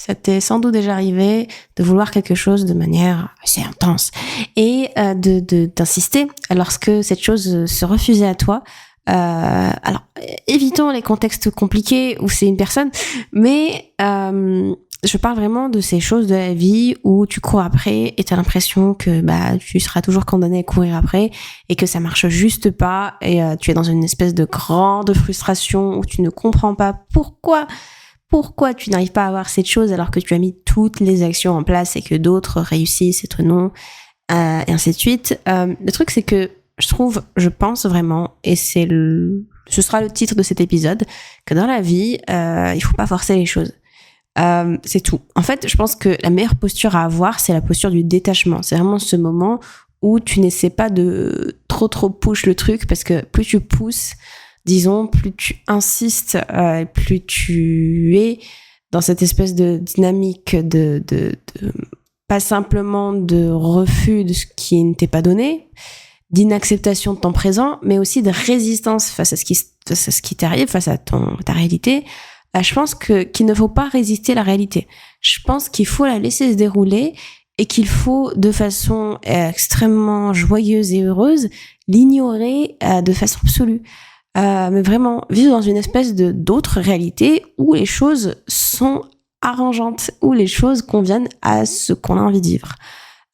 ça t'est sans doute déjà arrivé de vouloir quelque chose de manière assez intense et d'insister lorsque cette chose se refusait à toi. Alors, évitons les contextes compliqués où c'est une personne, mais je parle vraiment de ces choses de la vie où tu cours après et t'as l'impression que tu seras toujours condamné à courir après et que ça marche juste pas et tu es dans une espèce de grande frustration où tu ne comprends pas pourquoi tu n'arrives pas à avoir cette chose alors que tu as mis toutes les actions en place et que d'autres réussissent et toi non, et ainsi de suite. Le truc, c'est que je pense vraiment, et ce sera le titre de cet épisode, que dans la vie, il faut pas forcer les choses. C'est tout. En fait, je pense que la meilleure posture à avoir, c'est la posture du détachement. C'est vraiment ce moment où tu n'essaies pas de trop push le truc, parce que plus tu pousses, disons, plus tu insistes, plus tu es dans cette espèce de dynamique de pas simplement de refus de ce qui ne t'est pas donné, d'inacceptation de ton présent, mais aussi de résistance face à ce qui t'arrive, face à ta réalité. Je pense qu'il ne faut pas résister à la réalité. Je pense qu'il faut la laisser se dérouler et qu'il faut, de façon extrêmement joyeuse et heureuse, l'ignorer de façon absolue. Mais vraiment, vivre dans une espèce d'autre réalité où les choses sont arrangeantes, où les choses conviennent à ce qu'on a envie de vivre.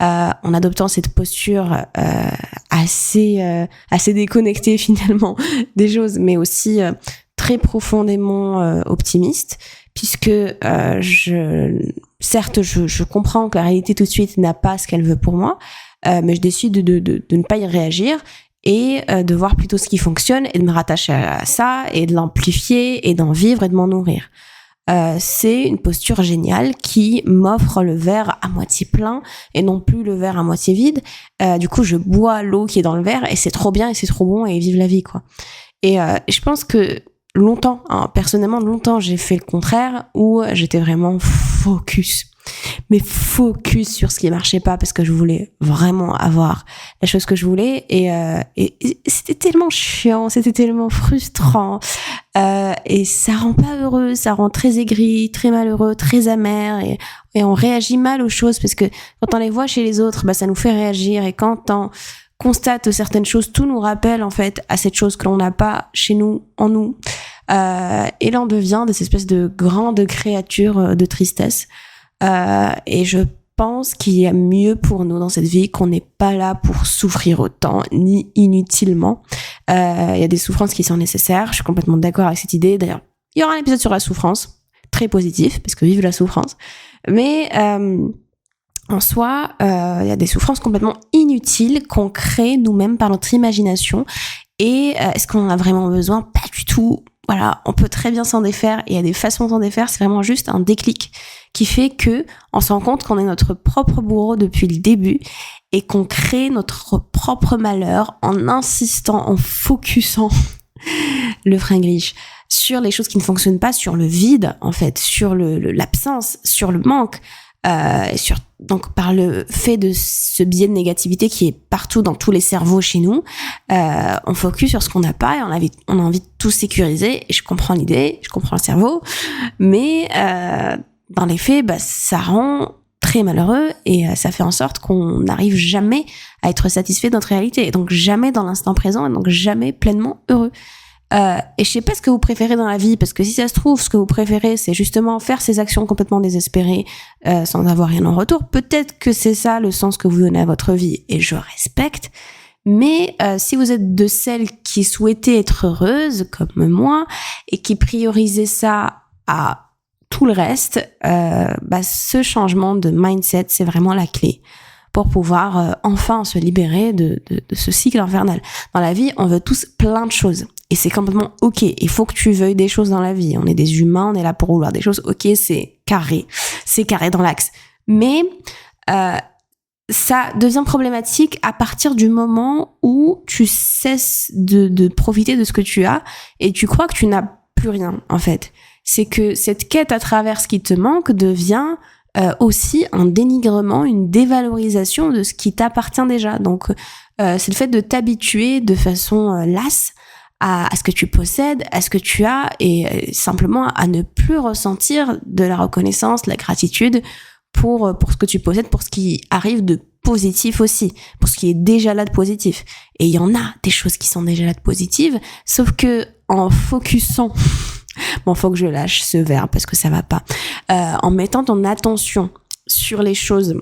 En adoptant cette posture assez déconnectée finalement des choses, mais aussi très profondément optimiste, puisque certes je comprends que la réalité tout de suite n'a pas ce qu'elle veut pour moi, mais je décide de ne pas y réagir et de voir plutôt ce qui fonctionne et de me rattacher à ça et de l'amplifier et d'en vivre et de m'en nourrir. C'est une posture géniale qui m'offre le verre à moitié plein et non plus le verre à moitié vide. Du coup, je bois l'eau qui est dans le verre et c'est trop bien et c'est trop bon et vive la vie, quoi. Et je pense que personnellement, longtemps, j'ai fait le contraire où j'étais vraiment focus sur ce qui marchait pas parce que je voulais vraiment avoir la chose que je voulais et c'était tellement chiant, c'était tellement frustrant et ça rend pas heureux, ça rend très aigri, très malheureux, très amer et on réagit mal aux choses parce que quand on les voit chez les autres, ça nous fait réagir et quand on constate certaines choses, tout nous rappelle en fait à cette chose que l'on n'a pas chez nous, en nous, et là on devient des espèces de grandes créatures de tristesse. Et je pense qu'il y a mieux pour nous dans cette vie, qu'on n'est pas là pour souffrir autant, ni inutilement. Il y a des souffrances qui sont nécessaires, je suis complètement d'accord avec cette idée. D'ailleurs, il y aura un épisode sur la souffrance, très positif, parce que vive la souffrance. Mais en soi, il y a des souffrances complètement inutiles qu'on crée nous-mêmes par notre imagination. Et est-ce qu'on en a vraiment besoin ? Pas du tout. Voilà, on peut très bien s'en défaire. Et il y a des façons de s'en défaire, c'est vraiment juste un déclic qui fait que on se rend compte qu'on est notre propre bourreau depuis le début et qu'on crée notre propre malheur en insistant, en focusant le fringlish sur les choses qui ne fonctionnent pas, sur le vide en fait, sur l'absence, sur le manque, donc par le fait de ce biais de négativité qui est partout dans tous les cerveaux chez nous, on focus sur ce qu'on n'a pas et on a envie de tout sécuriser. Et je comprends l'idée, je comprends le cerveau, mais dans les faits, ça rend très malheureux et ça fait en sorte qu'on n'arrive jamais à être satisfait de notre réalité et donc jamais dans l'instant présent et donc jamais pleinement heureux. Et je sais pas ce que vous préférez dans la vie, parce que si ça se trouve, ce que vous préférez, c'est justement faire ces actions complètement désespérées sans avoir rien en retour. Peut-être que c'est ça le sens que vous donnez à votre vie et je respecte. Mais si vous êtes de celles qui souhaitaient être heureuses, comme moi, et qui priorisaient ça à tout le reste, ce changement de mindset, c'est vraiment la clé pour pouvoir enfin se libérer de ce cycle infernal. Dans la vie, on veut tous plein de choses. Et c'est complètement ok. Il faut que tu veuilles des choses dans la vie. On est des humains, on est là pour vouloir des choses. Ok, c'est carré dans l'axe. Mais ça devient problématique à partir du moment où tu cesses de profiter de ce que tu as et tu crois que tu n'as plus rien, en fait. C'est que cette quête à travers ce qui te manque devient aussi un dénigrement, une dévalorisation de ce qui t'appartient déjà. Donc, c'est le fait de t'habituer de façon lasse à ce que tu possèdes, à ce que tu as, et simplement à ne plus ressentir de la reconnaissance, la gratitude pour ce que tu possèdes, pour ce qui arrive de positif aussi, pour ce qui est déjà là de positif. Et il y en a des choses qui sont déjà là de positives, sauf que en focusant, bon, faut que je lâche ce verbe parce que ça va pas, en mettant ton attention sur les choses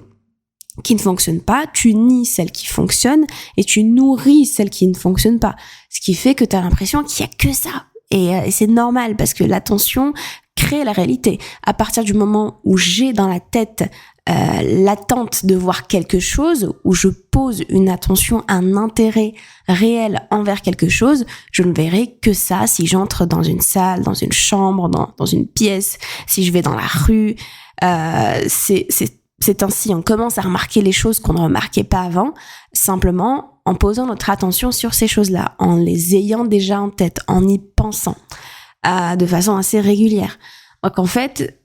qui ne fonctionnent pas, tu nies celles qui fonctionnent et tu nourris celles qui ne fonctionnent pas. Ce qui fait que tu as l'impression qu'il y a que ça. Et c'est normal parce que l'attention crée la réalité. À partir du moment où j'ai dans la tête l'attente de voir quelque chose, où je pose une attention, un intérêt réel envers quelque chose, je ne verrai que ça si j'entre dans une salle, dans une chambre, dans une pièce, si je vais dans la rue. C'est ainsi, on commence à remarquer les choses qu'on ne remarquait pas avant, simplement en posant notre attention sur ces choses-là, en les ayant déjà en tête, en y pensant, de façon assez régulière. Donc en fait,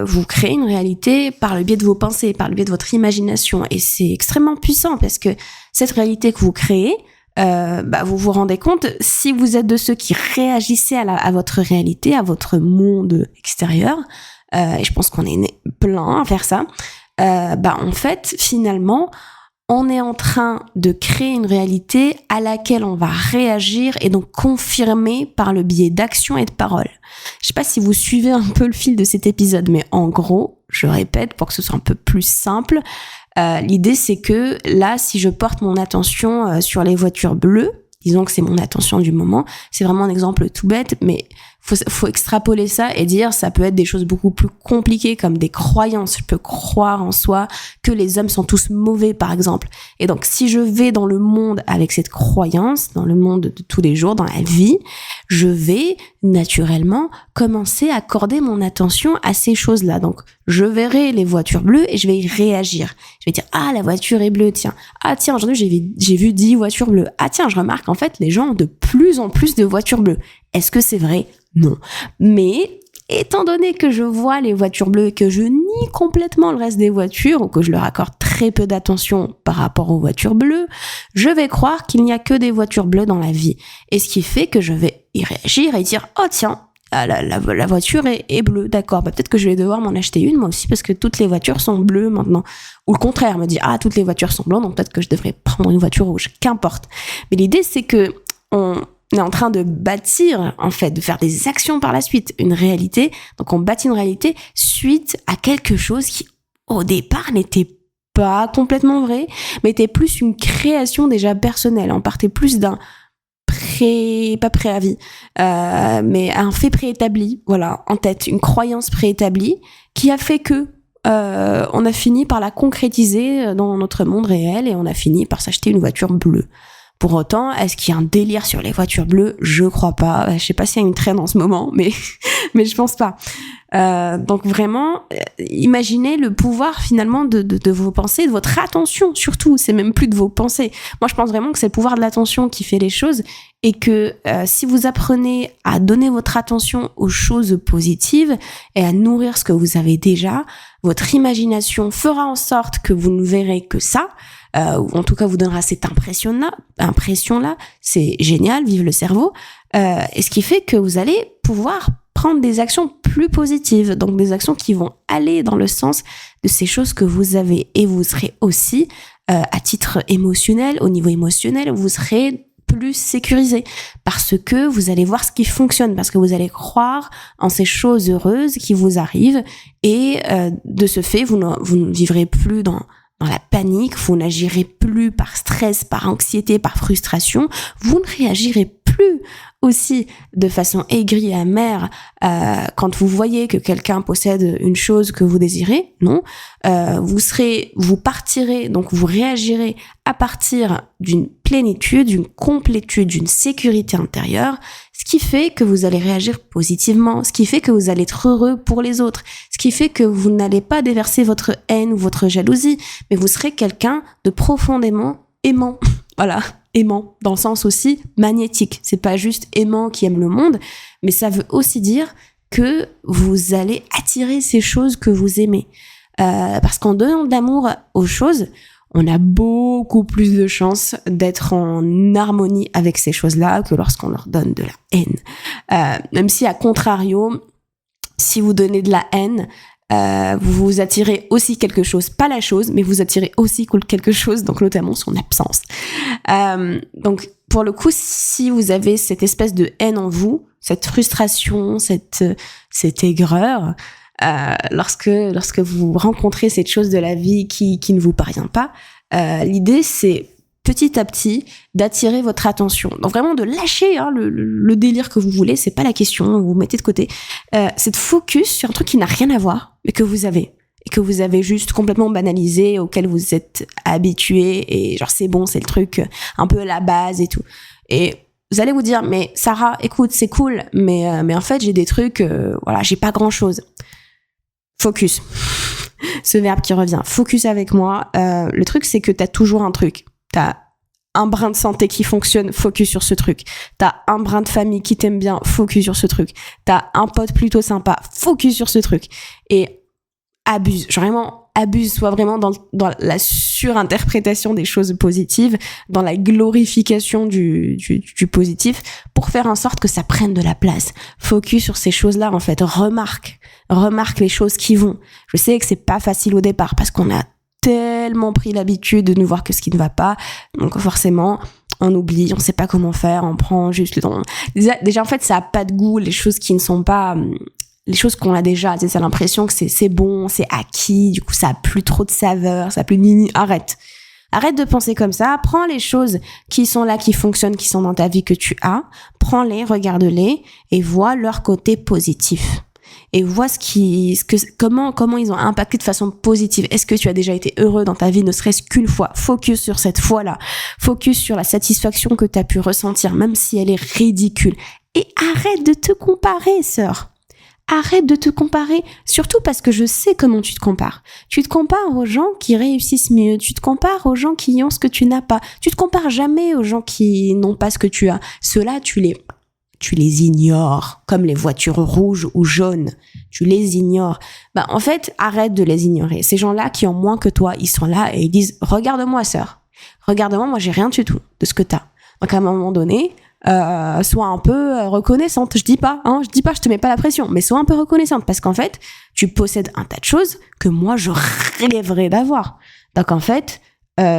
vous créez une réalité par le biais de vos pensées, par le biais de votre imagination, et c'est extrêmement puissant parce que cette réalité que vous créez, vous vous rendez compte, si vous êtes de ceux qui réagissaient à votre réalité, à votre monde extérieur, et je pense qu'on est plein à faire ça, en fait, finalement, on est en train de créer une réalité à laquelle on va réagir et donc confirmer par le biais d'actions et de paroles. Je sais pas si vous suivez un peu le fil de cet épisode, mais en gros, je répète pour que ce soit un peu plus simple, l'idée c'est que là, si je porte mon attention sur les voitures bleues, disons que c'est mon attention du moment, c'est vraiment un exemple tout bête, mais faut extrapoler ça et dire ça peut être des choses beaucoup plus compliquées comme des croyances. Je peux croire en soi que les hommes sont tous mauvais, par exemple. Et donc, si je vais dans le monde avec cette croyance, dans le monde de tous les jours, dans la vie, je vais naturellement commencer à accorder mon attention à ces choses-là. Donc, je verrai les voitures bleues et je vais y réagir. Je vais dire, ah, la voiture est bleue, tiens. Ah, tiens, aujourd'hui, j'ai vu 10 voitures bleues. Ah, tiens, je remarque, en fait, les gens ont de plus en plus de voitures bleues. Est-ce que c'est vrai? Non. Mais, étant donné que je vois les voitures bleues et que je nie complètement le reste des voitures, ou que je leur accorde très peu d'attention par rapport aux voitures bleues, je vais croire qu'il n'y a que des voitures bleues dans la vie. Et ce qui fait que je vais y réagir et dire, oh tiens, la voiture est bleue, d'accord, peut-être que je vais devoir m'en acheter une moi aussi parce que toutes les voitures sont bleues maintenant. Ou le contraire, me dire, ah, toutes les voitures sont blanches, donc peut-être que je devrais prendre une voiture rouge, qu'importe. Mais l'idée, c'est que on est en train de bâtir, en fait, de faire des actions par la suite, une réalité. Donc on bâtit une réalité suite à quelque chose qui, au départ, n'était pas complètement vrai, mais était plus une création déjà personnelle. On partait plus d'un pas préavis, mais un fait préétabli, voilà, en tête, une croyance préétablie qui a fait que on a fini par la concrétiser dans notre monde réel et on a fini par s'acheter une voiture bleue. Pour autant, est-ce qu'il y a un délire sur les voitures bleues? Je crois pas. Je sais pas s'il y a une traîne en ce moment, mais je pense pas. Donc vraiment, imaginez le pouvoir finalement de vos pensées, de votre attention surtout. C'est même plus de vos pensées. Moi, je pense vraiment que c'est le pouvoir de l'attention qui fait les choses et que si vous apprenez à donner votre attention aux choses positives et à nourrir ce que vous avez déjà, votre imagination fera en sorte que vous ne verrez que ça. Ou en tout cas vous donnera cette impression-là, c'est génial, vive le cerveau, et ce qui fait que vous allez pouvoir prendre des actions plus positives, donc des actions qui vont aller dans le sens de ces choses que vous avez, et vous serez aussi, à titre émotionnel, au niveau émotionnel, vous serez plus sécurisé parce que vous allez voir ce qui fonctionne, parce que vous allez croire en ces choses heureuses qui vous arrivent, et de ce fait, vous ne vivrez plus dans la panique, vous n'agirez plus par stress, par anxiété, par frustration, vous ne réagirez plus aussi de façon aigrie et amère quand vous voyez que quelqu'un possède une chose que vous désirez, non, vous partirez, donc vous réagirez à partir d'une plénitude, d'une complétude, d'une sécurité intérieure, ce qui fait que vous allez réagir positivement, ce qui fait que vous allez être heureux pour les autres, ce qui fait que vous n'allez pas déverser votre haine ou votre jalousie, mais vous serez quelqu'un de profondément aimant. Voilà, aimant, dans le sens aussi magnétique. C'est pas juste aimant qui aime le monde, mais ça veut aussi dire que vous allez attirer ces choses que vous aimez. Parce qu'en donnant de l'amour aux choses, on a beaucoup plus de chances d'être en harmonie avec ces choses-là que lorsqu'on leur donne de la haine. Même si, à contrario, si vous donnez de la haine, vous attirez aussi quelque chose, pas la chose, mais vous attirez aussi quelque chose, donc notamment son absence. Donc, pour le coup, si vous avez cette espèce de haine en vous, cette frustration, cette aigreur, lorsque vous rencontrez cette chose de la vie qui ne vous parvient pas, l'idée c'est petit à petit d'attirer votre attention. Donc vraiment de lâcher le délire que vous voulez, c'est pas la question, vous mettez de côté. C'est de focus sur un truc qui n'a rien à voir, mais que vous avez. Et que vous avez juste complètement banalisé, auquel vous êtes habitué, et genre c'est bon, c'est le truc un peu la base et tout. Et vous allez vous dire, mais Sarah, écoute, c'est cool, mais en fait j'ai des trucs, voilà, j'ai pas grand chose. Focus. Ce verbe qui revient. Focus avec moi. Le truc, c'est que t'as toujours un truc. T'as un brin de santé qui fonctionne, focus sur ce truc. T'as un brin de famille qui t'aime bien, focus sur ce truc. T'as un pote plutôt sympa, focus sur ce truc. Et abuse, vraiment abuse, soit vraiment dans la surinterprétation des choses positives, dans la glorification du positif, pour faire en sorte que ça prenne de la place. Focus sur ces choses-là, en fait. Remarque les choses qui vont. Je sais que c'est pas facile au départ, parce qu'on a tellement pris l'habitude de ne voir que ce qui ne va pas, donc forcément on oublie, on sait pas comment faire, on prend juste le temps. Déjà en fait ça a pas de goût, les choses qui ne sont pas les choses qu'on a déjà, tu sais, ça a l'impression que c'est bon, c'est acquis, du coup ça a plus trop de saveur, ça a plus nini. Arrête de penser comme ça, prends les choses qui sont là, qui fonctionnent, qui sont dans ta vie que tu as, prends-les, regarde-les et vois leur côté positif. Et vois comment ils ont impacté de façon positive. Est-ce que tu as déjà été heureux dans ta vie, ne serait-ce qu'une fois? Focus sur cette fois-là. Focus sur la satisfaction que tu as pu ressentir, même si elle est ridicule. Et arrête de te comparer, sœur. Arrête de te comparer, surtout parce que je sais comment tu te compares. Tu te compares aux gens qui réussissent mieux, tu te compares aux gens qui ont ce que tu n'as pas. Tu te compares jamais aux gens qui n'ont pas ce que tu as. Ceux-là, tu les ignores, comme les voitures rouges ou jaunes. Tu les ignores. En fait, arrête de les ignorer. Ces gens-là qui ont moins que toi, ils sont là et ils disent « Regarde-moi, sœur. Regarde-moi, moi, j'ai rien du tout de ce que t'as. » Donc, à un moment donné, sois un peu reconnaissante. Je dis pas, je te mets pas la pression, mais sois un peu reconnaissante parce qu'en fait, tu possèdes un tas de choses que moi, je rêverais d'avoir. Donc, en fait,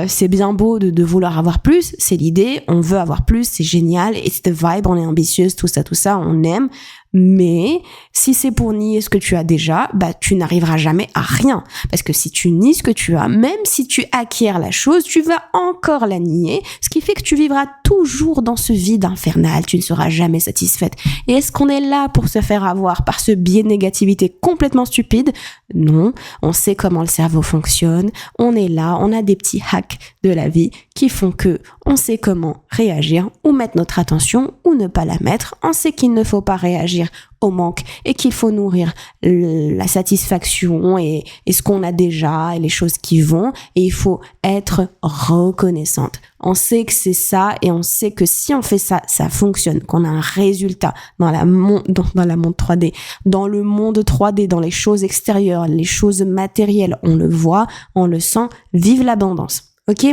c'est bien beau de vouloir avoir plus, c'est l'idée, on veut avoir plus, c'est génial, it's the vibe, on est ambitieuse, tout ça, on aime, mais si c'est pour nier ce que tu as déjà, tu n'arriveras jamais à rien, parce que si tu nies ce que tu as, même si tu acquiers la chose, tu vas encore la nier, ce qui fait que tu vivras toujours dans ce vide infernal, tu ne seras jamais satisfaite. Et est-ce qu'on est là pour se faire avoir par ce biais de négativité complètement stupide? Non, on sait comment le cerveau fonctionne, on est là, on a des petits hacks de la vie qui font que on sait comment réagir ou mettre notre attention ou ne pas la mettre, on sait qu'il ne faut pas réagir au manque et qu'il faut nourrir la satisfaction et ce qu'on a déjà et les choses qui vont, et il faut être reconnaissante. On sait que c'est ça et on sait que si on fait ça, ça fonctionne, qu'on a un résultat dans la monde 3D, dans le monde 3D, dans les choses extérieures, les choses matérielles, on le voit, on le sent, vive l'abondance. Ok?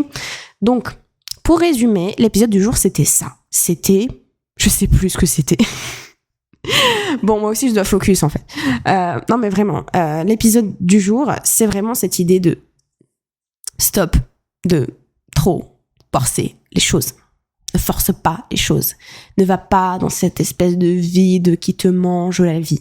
Donc, pour résumer, l'épisode du jour, c'était ça. C'était, je sais plus ce que c'était. Bon, moi aussi, je dois focus, en fait. Non, mais vraiment, l'épisode du jour, c'est vraiment cette idée de stop, de trop forcer les choses. Ne force pas les choses. Ne va pas dans cette espèce de vide qui te mange la vie.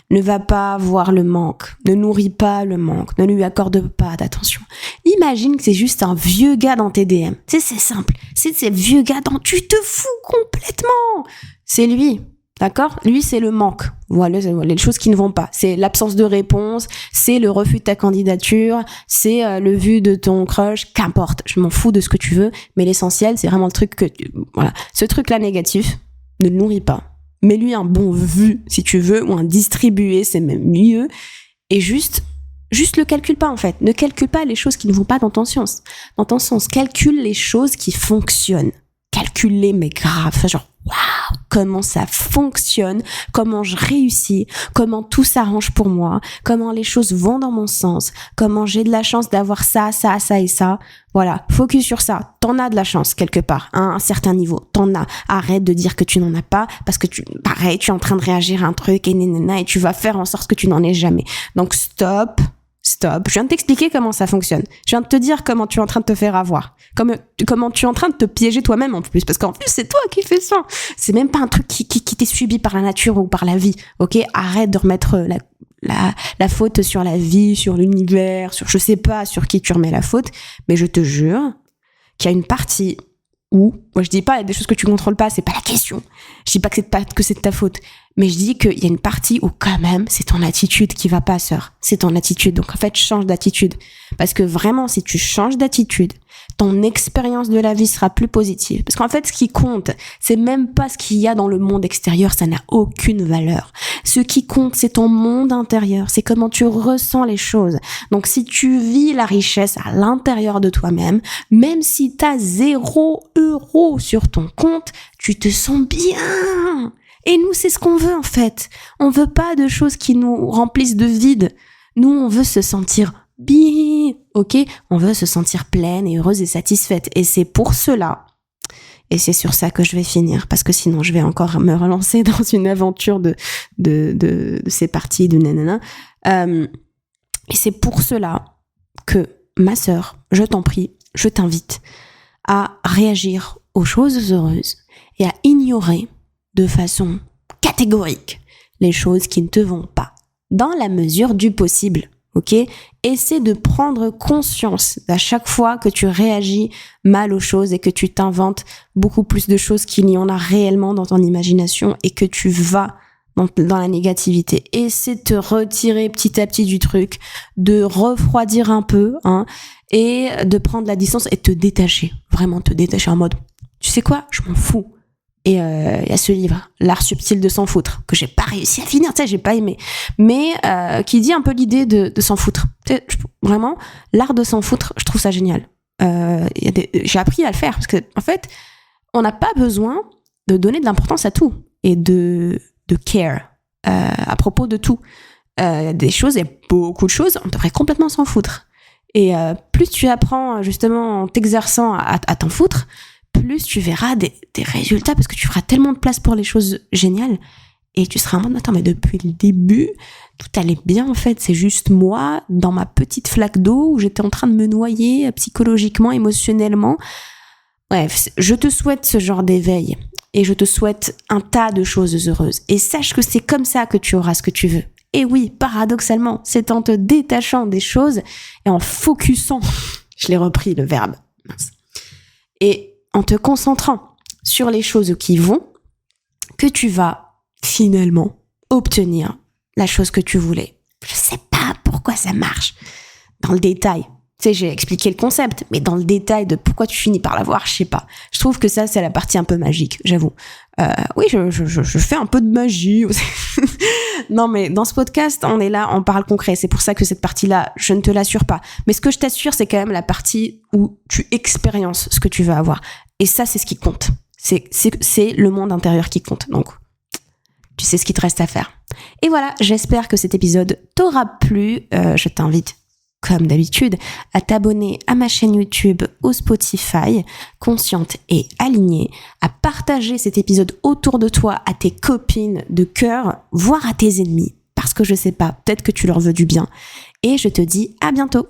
Ne va pas voir le manque. Ne nourris pas le manque. Ne lui accorde pas d'attention. Imagine que c'est juste un vieux gars dans tes DM. Tu sais, c'est simple. C'est ces vieux gars dont tu te fous complètement. C'est lui. D'accord? Lui, c'est le manque. Voilà, les choses qui ne vont pas. C'est l'absence de réponse, c'est le refus de ta candidature, c'est le vu de ton crush, qu'importe. Je m'en fous de ce que tu veux, mais l'essentiel, c'est vraiment le truc que voilà. Ce truc-là négatif, ne le nourris pas. Mets-lui un bon vu, si tu veux, ou un distribué, c'est même mieux. Et juste le calcule pas, en fait. Ne calcule pas les choses qui ne vont pas dans ton sens. Calcule les choses qui fonctionnent. calculé, mais grave. Enfin, genre, waouh, comment ça fonctionne, comment je réussis, comment tout s'arrange pour moi, comment les choses vont dans mon sens, comment j'ai de la chance d'avoir ça, ça, ça et ça. Voilà, focus sur ça. T'en as de la chance quelque part, à un certain niveau. T'en as. Arrête de dire que tu n'en as pas parce que tu es en train de réagir à un truc et tu vas faire en sorte que tu n'en aies jamais. Donc stop. Je viens de t'expliquer comment ça fonctionne. Je viens de te dire comment tu es en train de te faire avoir. Comment tu es en train de te piéger toi-même en plus. Parce qu'en plus, c'est toi qui fais ça. C'est même pas un truc qui t'est subi par la nature ou par la vie. Ok? Arrête de remettre la faute sur la vie, sur l'univers, sur je sais pas sur qui tu remets la faute. Mais je te jure qu'il y a une partie où, moi je dis pas, il y a des choses que tu contrôles pas, c'est pas la question. Je dis pas que c'est de ta faute. Mais je dis qu'il y a une partie où quand même, c'est ton attitude qui va pas, sœur. C'est ton attitude. Donc en fait, change d'attitude. Parce que vraiment, si tu changes d'attitude, ton expérience de la vie sera plus positive. Parce qu'en fait, ce qui compte, c'est même pas ce qu'il y a dans le monde extérieur, ça n'a aucune valeur. Ce qui compte, c'est ton monde intérieur. C'est comment tu ressens les choses. Donc si tu vis la richesse à l'intérieur de toi-même, même si t'as 0 € sur ton compte, tu te sens bien. Et nous, c'est ce qu'on veut en fait. On veut pas de choses qui nous remplissent de vide. Nous, on veut se sentir bien, ok? On veut se sentir pleine et heureuse et satisfaite. Et c'est pour cela, et c'est sur ça que je vais finir, parce que sinon je vais encore me relancer dans une aventure de ces parties de nanana. Et c'est pour cela que, ma sœur, je t'en prie, je t'invite à réagir aux choses heureuses et à ignorer de façon catégorique les choses qui ne te vont pas, dans la mesure du possible, ok? Essaie de prendre conscience à chaque fois que tu réagis mal aux choses et que tu t'inventes beaucoup plus de choses qu'il y en a réellement dans ton imagination et que tu vas dans la négativité. Essaie de te retirer petit à petit du truc, de refroidir un peu, et de prendre la distance et te détacher, vraiment te détacher en mode, tu sais quoi, je m'en fous. Et il y a ce livre, L'art subtil de s'en foutre, que j'ai pas réussi à finir, tu sais, j'ai pas aimé, mais qui dit un peu l'idée de s'en foutre. Vraiment, l'art de s'en foutre, je trouve ça génial. J'ai appris à le faire parce que en fait, on n'a pas besoin de donner de l'importance à tout et de care à propos de tout. Des choses, il y a beaucoup de choses, on devrait complètement s'en foutre. Et plus tu apprends justement en t'exerçant à t'en foutre, plus tu verras des résultats parce que tu feras tellement de place pour les choses géniales et tu seras en mode attends mais depuis le début tout allait bien en fait, c'est juste moi dans ma petite flaque d'eau où j'étais en train de me noyer psychologiquement, émotionnellement. Bref, je te souhaite ce genre d'éveil et je te souhaite un tas de choses heureuses et sache que c'est comme ça que tu auras ce que tu veux. Et oui, paradoxalement, c'est en te détachant des choses et en focusant, je l'ai repris le verbe, mince, et en te concentrant sur les choses qui vont, que tu vas finalement obtenir la chose que tu voulais. Je sais pas pourquoi ça marche dans le détail. Tu sais, j'ai expliqué le concept, mais dans le détail de pourquoi tu finis par l'avoir, je sais pas. Je trouve que ça, c'est la partie un peu magique, j'avoue. Oui, je fais un peu de magie. Non, mais dans ce podcast, on est là, on parle concret. C'est pour ça que cette partie-là, je ne te l'assure pas. Mais ce que je t'assure, c'est quand même la partie où tu expériences ce que tu veux avoir. Et ça, c'est ce qui compte. C'est le monde intérieur qui compte. Donc, tu sais ce qu'il te reste à faire. Et voilà, j'espère que cet épisode t'aura plu. Je t'invite, comme d'habitude, à t'abonner à ma chaîne YouTube ou Spotify, Consciente et Alignée, à partager cet épisode autour de toi à tes copines de cœur, voire à tes ennemis, parce que je sais pas, peut-être que tu leur veux du bien. Et je te dis à bientôt.